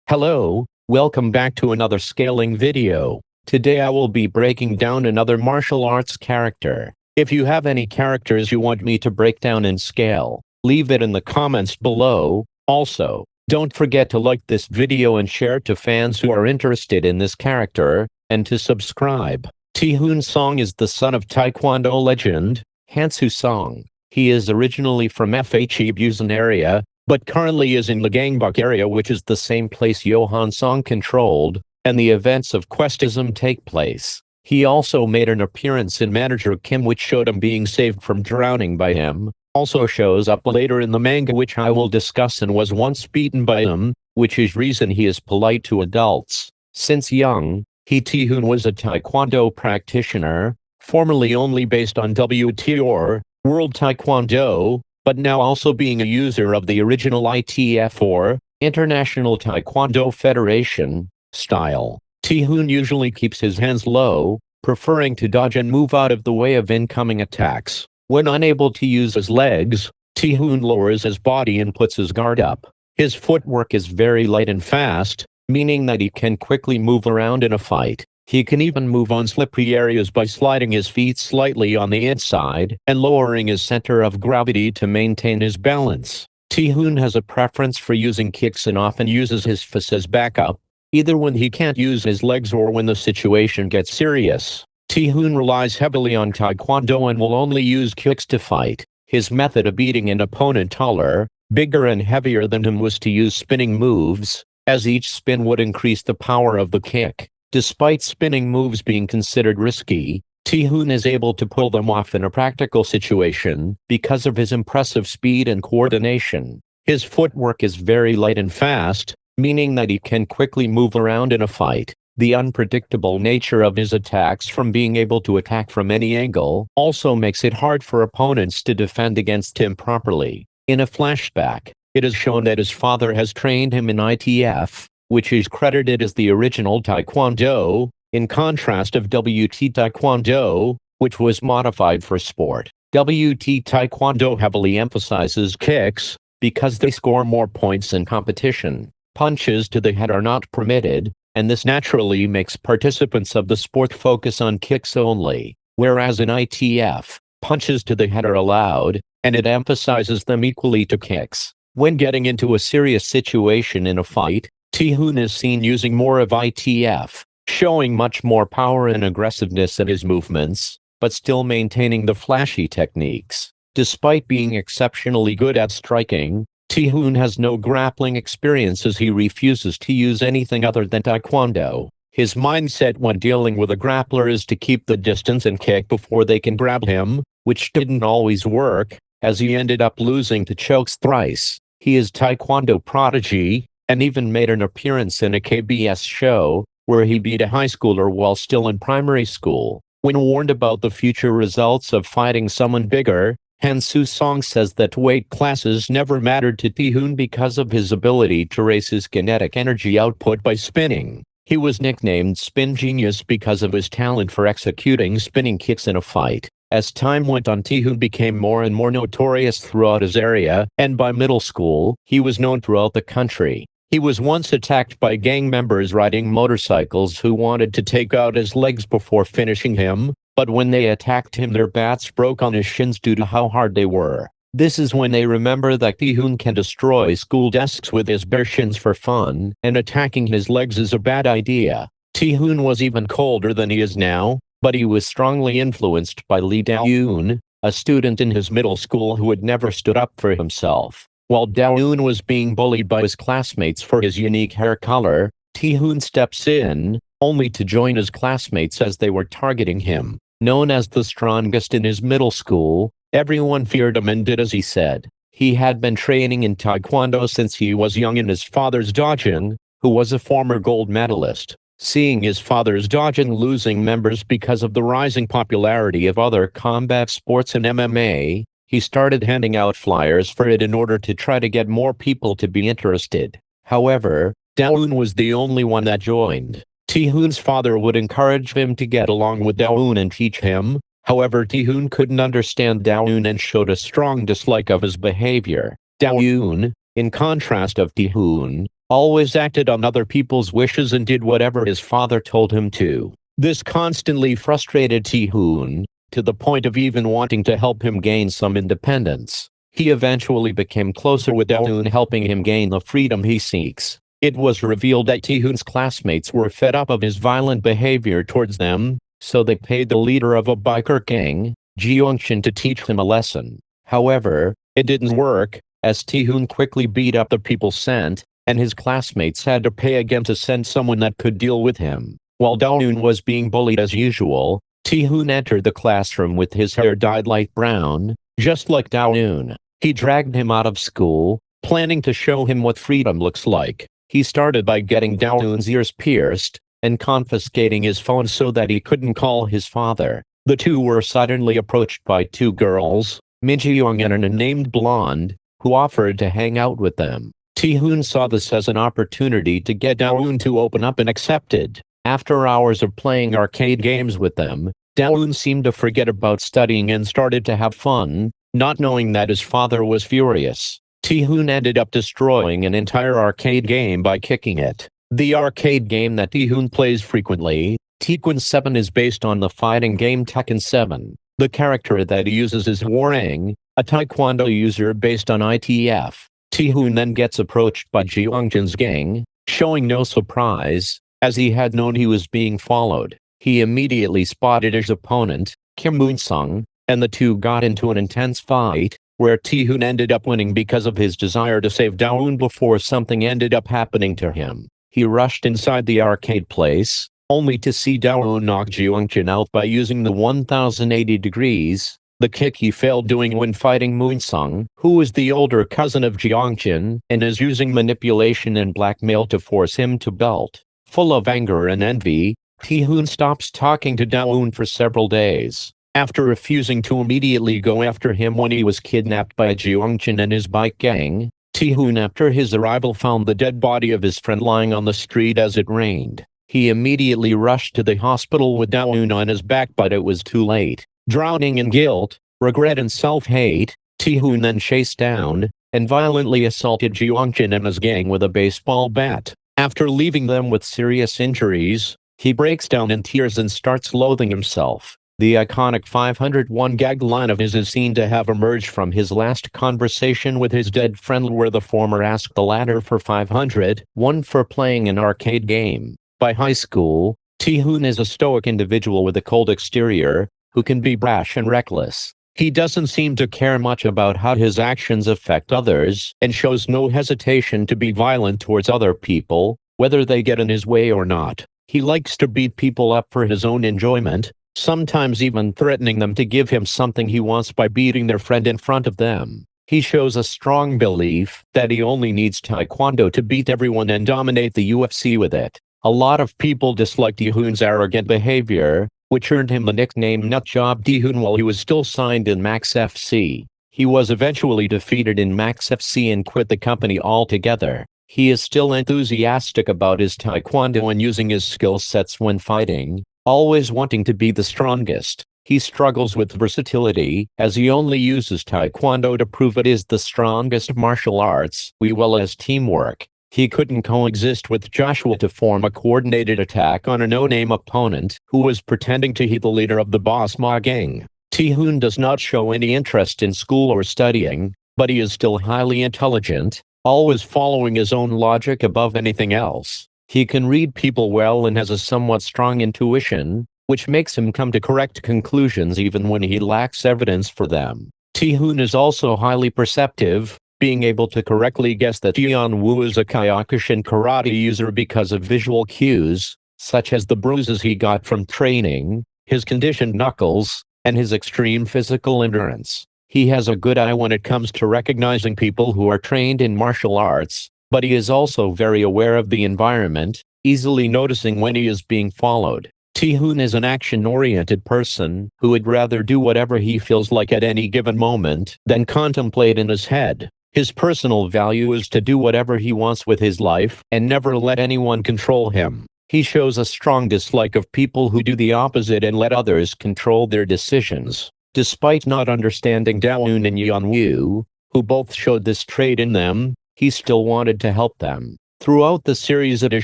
Hello, welcome back to another scaling video. Today I will be breaking down another martial arts character. If you have any characters you want me to break down in scale, leave it in the comments below. Also, don't forget to like this video and share to fans who are interested in this character, and to subscribe. Taehoon Seong is the son of Taekwondo legend, Hansoo Seong. He is originally from Busan area, but currently is in the Gangbuk area, which is the same place Johan Song controlled, and the events of Questism take place. He also made an appearance in Manager Kim, which showed him being saved from drowning by him. Also shows up later in the manga, which I will discuss, and was once beaten by him, which is reason he is polite to adults. Since young, Taehoon was a Taekwondo practitioner, formerly only based on WT or World Taekwondo, but now also being a user of the original ITF or International Taekwondo Federation style. Taehoon usually keeps his hands low, preferring to dodge and move out of the way of incoming attacks. When unable to use his legs, Taehoon lowers his body and puts his guard up. His footwork is very light and fast, meaning that he can quickly move around in a fight. He can even move on slippery areas by sliding his feet slightly on the inside and lowering his center of gravity to maintain his balance. Taehoon has a preference for using kicks and often uses his fists as backup, either when he can't use his legs or when the situation gets serious. Taehoon relies heavily on Taekwondo and will only use kicks to fight. His method of beating an opponent taller, bigger and heavier than him was to use spinning moves, as each spin would increase the power of the kick. Despite spinning moves being considered risky, Taehoon is able to pull them off in a practical situation because of his impressive speed and coordination. His footwork is very light and fast, meaning that he can quickly move around in a fight. The unpredictable nature of his attacks from being able to attack from any angle also makes it hard for opponents to defend against him properly. In a flashback, it is shown that his father has trained him in ITF, which is credited as the original Taekwondo, in contrast of WT Taekwondo, which was modified for sport. WT Taekwondo heavily emphasizes kicks, because they score more points in competition. Punches to the head are not permitted, and this naturally makes participants of the sport focus on kicks only, whereas in ITF, punches to the head are allowed, and it emphasizes them equally to kicks. When getting into a serious situation in a fight, Taehoon is seen using more of ITF, showing much more power and aggressiveness in his movements, but still maintaining the flashy techniques. Despite being exceptionally good at striking, Taehoon has no grappling experience, as he refuses to use anything other than Taekwondo. His mindset when dealing with a grappler is to keep the distance and kick before they can grab him, which didn't always work, as he ended up losing to chokes thrice. He is Taekwondo prodigy, and even made an appearance in a KBS show, where he beat a high schooler while still in primary school. When warned about the future results of fighting someone bigger, Hansoo Seong says that weight classes never mattered to Taehoon because of his ability to raise his kinetic energy output by spinning. He was nicknamed Spin Genius because of his talent for executing spinning kicks in a fight. As time went on, Taehoon became more and more notorious throughout his area, and by middle school, he was known throughout the country. He was once attacked by gang members riding motorcycles who wanted to take out his legs before finishing him, but when they attacked him their bats broke on his shins due to how hard they were. This is when they remember that Taehoon can destroy school desks with his bare shins for fun, and attacking his legs is a bad idea. Taehoon was even colder than he is now, but he was strongly influenced by Dowoon, a student in his middle school who had never stood up for himself. While Dowoon was being bullied by his classmates for his unique hair color, Taehoon steps in, only to join his classmates as they were targeting him. Known as the strongest in his middle school, everyone feared him and did as he said. He had been training in Taekwondo since he was young in his father's Dowoon, who was a former gold medalist. Seeing his father's Dowoon losing members because of the rising popularity of other combat sports and MMA, he started handing out flyers for it in order to try to get more people to be interested. However, Dowoon was the only one that joined. Taehoon's father would encourage him to get along with Dowoon and teach him. However, Taehoon couldn't understand Dowoon and showed a strong dislike of his behavior. Dowoon, in contrast of Taehoon, always acted on other people's wishes and did whatever his father told him to. This constantly frustrated Taehoon, to the point of even wanting to help him gain some independence. He eventually became closer with Dowoon, helping him gain the freedom he seeks. It was revealed that Taehoon's classmates were fed up of his violent behavior towards them, so they paid the leader of a biker gang, Jeongchin, to teach him a lesson. However, it didn't work, as Taehoon quickly beat up the people sent, and his classmates had to pay again to send someone that could deal with him. While Dowoon was being bullied as usual, Taehoon entered the classroom with his hair dyed light brown, just like Dowoon. He dragged him out of school, planning to show him what freedom looks like. He started by getting Dowoon's ears pierced, and confiscating his phone so that he couldn't call his father. The two were suddenly approached by two girls, Minji-young and a named Blonde, who offered to hang out with them. Taehoon saw this as an opportunity to get Dowoon to open up and accepted. After hours of playing arcade games with them, Dowoon seemed to forget about studying and started to have fun, not knowing that his father was furious. Taehoon ended up destroying an entire arcade game by kicking it. The arcade game that Taehoon plays frequently, Taekwon 7, is based on the fighting game Tekken 7. The character that he uses is Hwarang, a taekwondo user based on ITF. Taehoon then gets approached by Jeongchin's gang, showing no surprise, as he had known he was being followed. He immediately spotted his opponent, Taehoon Seong, and the two got into an intense fight, where Taehoon ended up winning because of his desire to save Dowoon before something ended up happening to him. He rushed inside the arcade place, only to see Dowoon knock Jeongchin out by using the 1080 degrees, the kick he failed doing when fighting Moonsung, who is the older cousin of Jeongchin and is using manipulation and blackmail to force him to belt. Full of anger and envy, Taehoon stops talking to Dowoon for several days. After refusing to immediately go after him when he was kidnapped by Jeongchin and his bike gang, Taehoon after his arrival found the dead body of his friend lying on the street as it rained. He immediately rushed to the hospital with Dowoon on his back, but it was too late. Drowning in guilt, regret and self-hate, Taehoon then chased down and violently assaulted Jeongchin and his gang with a baseball bat. After leaving them with serious injuries, he breaks down in tears and starts loathing himself. The iconic 501 gag line of his is seen to have emerged from his last conversation with his dead friend, where the former asked the latter for 501 for playing an arcade game. By high school, Taehoon is a stoic individual with a cold exterior, who can be brash and reckless. He doesn't seem to care much about how his actions affect others, and shows no hesitation to be violent towards other people, whether they get in his way or not. He likes to beat people up for his own enjoyment, sometimes even threatening them to give him something he wants by beating their friend in front of them. He shows a strong belief that he only needs taekwondo to beat everyone and dominate the UFC with it. A lot of people dislike Taehoon's arrogant behavior, which earned him the nickname Nutjob Taehoon while he was still signed in Max FC. He was eventually defeated in Max FC and quit the company altogether. He is still enthusiastic about his taekwondo and using his skill sets when fighting, always wanting to be the strongest. He struggles with versatility, as he only uses taekwondo to prove it is the strongest martial arts, as well as teamwork. He couldn't coexist with Joshua to form a coordinated attack on a no-name opponent who was pretending to be the leader of the Boss Ma gang. Taehoon does not show any interest in school or studying, but he is still highly intelligent, always following his own logic above anything else. He can read people well and has a somewhat strong intuition, which makes him come to correct conclusions even when he lacks evidence for them. Taehoon is also highly perceptive, being able to correctly guess that Jeon Woo is a Kyokushin karate user because of visual cues, such as the bruises he got from training, his conditioned knuckles, and his extreme physical endurance. He has a good eye when it comes to recognizing people who are trained in martial arts, but he is also very aware of the environment, easily noticing when he is being followed. Taehoon is an action-oriented person who would rather do whatever he feels like at any given moment than contemplate in his head. His personal value is to do whatever he wants with his life and never let anyone control him. He shows a strong dislike of people who do the opposite and let others control their decisions. Despite not understanding Dowoon and Yeonwoo, who both showed this trait in them, he still wanted to help them. Throughout the series it is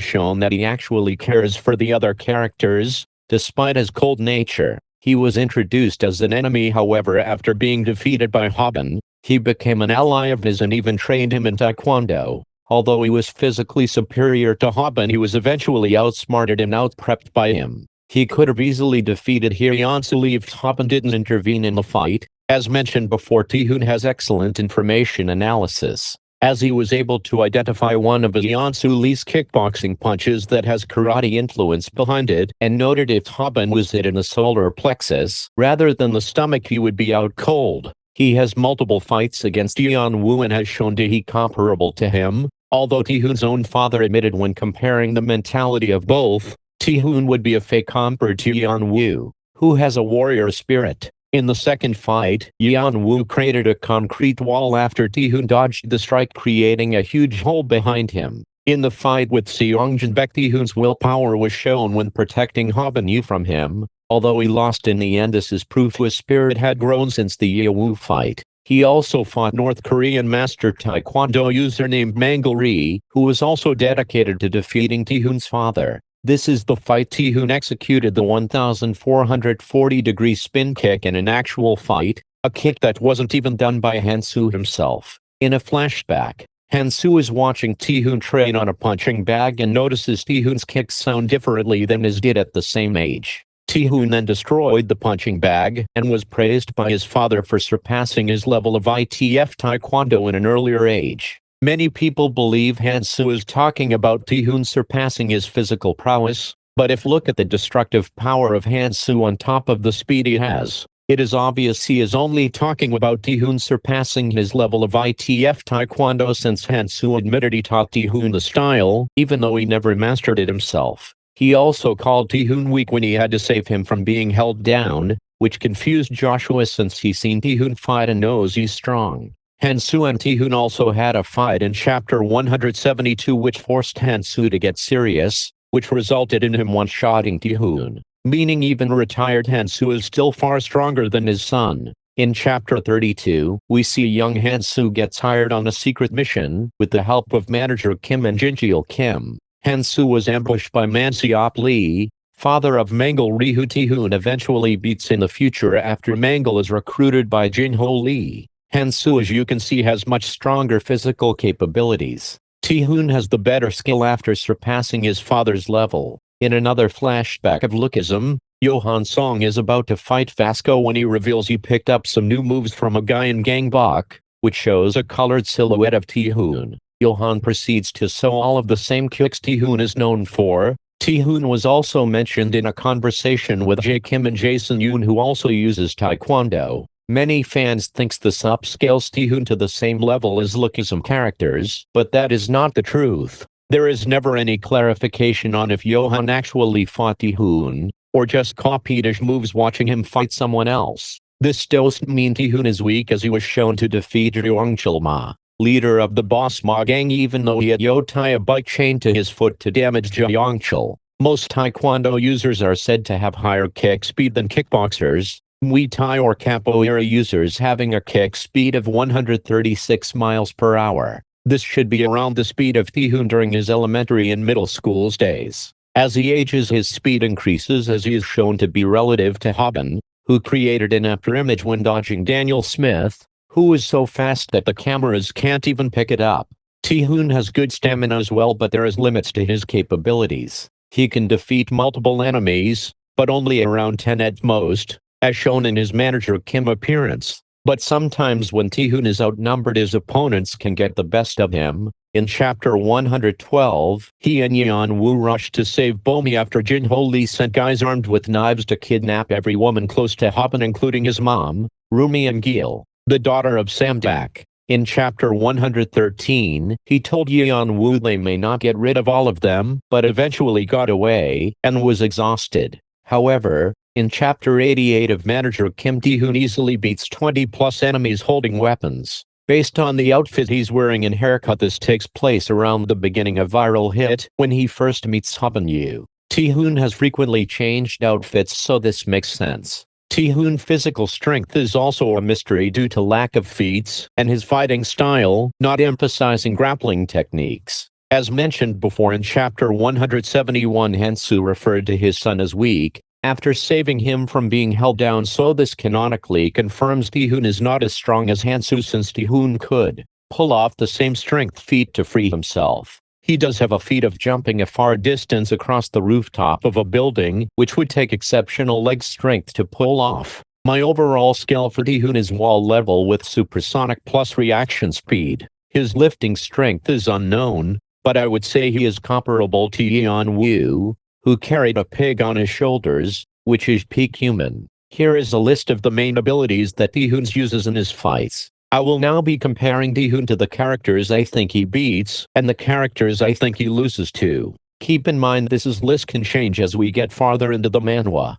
shown that he actually cares for the other characters, despite his cold nature. He was introduced as an enemy, however, after being defeated by Hoban, he became an ally of his and even trained him in Taekwondo. Although he was physically superior to Hoban, he was eventually outsmarted and outprepped by him. He could have easily defeated Hansoo if Hoban didn't intervene in the fight. As mentioned before, Taehoon has excellent information analysis, as he was able to identify one of Hansoo Lee's kickboxing punches that has karate influence behind it, and noted if Hoban was hit in the solar plexus rather than the stomach, he would be out cold. He has multiple fights against Yeon Woo and has shown to be comparable to him, although Taehoon's own father admitted when comparing the mentality of both, Taehoon would be a fake compared to Yeon Woo, who has a warrior spirit. In the second fight, Yeon Woo created a concrete wall after Taehoon dodged the strike, creating a huge hole behind him. In the fight with Seongjinbek, Taehoon's willpower was shown when protecting Hoban Yu from him. Although he lost in the end, this is proof his spirit had grown since the Yeon Woo fight. He also fought North Korean master Taekwondo user named Mangal Ri, who was also dedicated to defeating Taehoon's father. This is the fight Taehoon executed the 1440-degree spin kick in an actual fight, a kick that wasn't even done by Hansoo himself. In a flashback, Hansoo is watching Taehoon train on a punching bag and notices Taehoon's kicks sound differently than his did at the same age. Taehoon then destroyed the punching bag and was praised by his father for surpassing his level of ITF Taekwondo in an earlier age. Many people believe Hansoo is talking about Taehoon surpassing his physical prowess, but if look at the destructive power of Hansoo on top of the speed he has, it is obvious he is only talking about Taehoon surpassing his level of ITF Taekwondo, since Hansoo admitted he taught Taehoon the style, even though he never mastered it himself. He also called Taehoon weak when he had to save him from being held down, which confused Joshua since he's seen Taehoon fight and knows he's strong. Hansoo and Taehoon also had a fight in chapter 172 which forced Hansoo to get serious, which resulted in him one-shotting Taehoon, meaning even retired Hansoo is still far stronger than his son. In chapter 32, we see young Hansoo gets hired on a secret mission with the help of manager Kim and Jinjil Kim. Hansoo was ambushed by Manseop Lee, father of Mangal Ri, who Taehoon eventually beats in the future after Mangal is recruited by Jinho Lee. Hansoo, as you can see, has much stronger physical capabilities. Taehoon has the better skill after surpassing his father's level. In another flashback of Lookism, Johan Seong is about to fight Vasco when he reveals he picked up some new moves from a guy in Gangbok, which shows a colored silhouette of Taehoon. Johan proceeds to sew all of the same kicks Taehoon is known for. Taehoon was also mentioned in a conversation with Jae Kim and Jason Yoon, who also uses Taekwondo. Many fans think this upscales Taehoon to the same level as Lookism characters, but that is not the truth. There is never any clarification on if Johan actually fought Taehoon, or just copied his moves watching him fight someone else. This doesn't mean Taehoon is weak, as he was shown to defeat Ryongchul Ma, leader of the Boss Ma gang, even though he had tie a bike chain to his foot to damage Ryongchul. Most Taekwondo users are said to have higher kick speed than kickboxers, Muay Thai or Capoeira users having a kick speed of 136 miles per hour. This should be around the speed of Taehoon during his elementary and middle school days. As he ages, his speed increases, as he is shown to be relative to Hoban, who created an afterimage when dodging Daniel Smith, who is so fast that the cameras can't even pick it up. Taehoon has good stamina as well, but there is limits to his capabilities. He can defeat multiple enemies, but only around 10 at most, as shown in his manager Kim appearance. But sometimes when Taehoon is outnumbered, his opponents can get the best of him. In chapter 112, he and Yeon Woo rushed to save Bomi after Jinho Lee sent guys armed with knives to kidnap every woman close to Hoban, including his mom, Rumi, and Gil, the daughter of Samdak. In chapter 113, he told Yeon Woo they may not get rid of all of them, but eventually got away, and was exhausted. However, in chapter 88 of manager Kim, Taehoon easily beats 20+ enemies holding weapons. Based on the outfit he's wearing and haircut, this takes place around the beginning of Viral Hit, when he first meets Hoban Yu. Taehoon has frequently changed outfits, so this makes sense. Taehoon's physical strength is also a mystery due to lack of feats and his fighting style, not emphasizing grappling techniques. As mentioned before in chapter 171, Hansoo referred to his son as weak, after saving him from being held down, so this canonically confirms Taehoon is not as strong as Hansoo, since Taehoon could pull off the same strength feat to free himself. He does have a feat of jumping a far distance across the rooftop of a building, which would take exceptional leg strength to pull off. My overall skill for Taehoon is wall level with supersonic plus reaction speed. His lifting strength is unknown, but I would say he is comparable to Yeon Woo, who carried a pig on his shoulders, which is peak human. Here is a list of the main abilities that Taehoon uses in his fights. I will now be comparing Taehoon to the characters I think he beats, and the characters I think he loses to. Keep in mind this list can change as we get farther into the manhwa.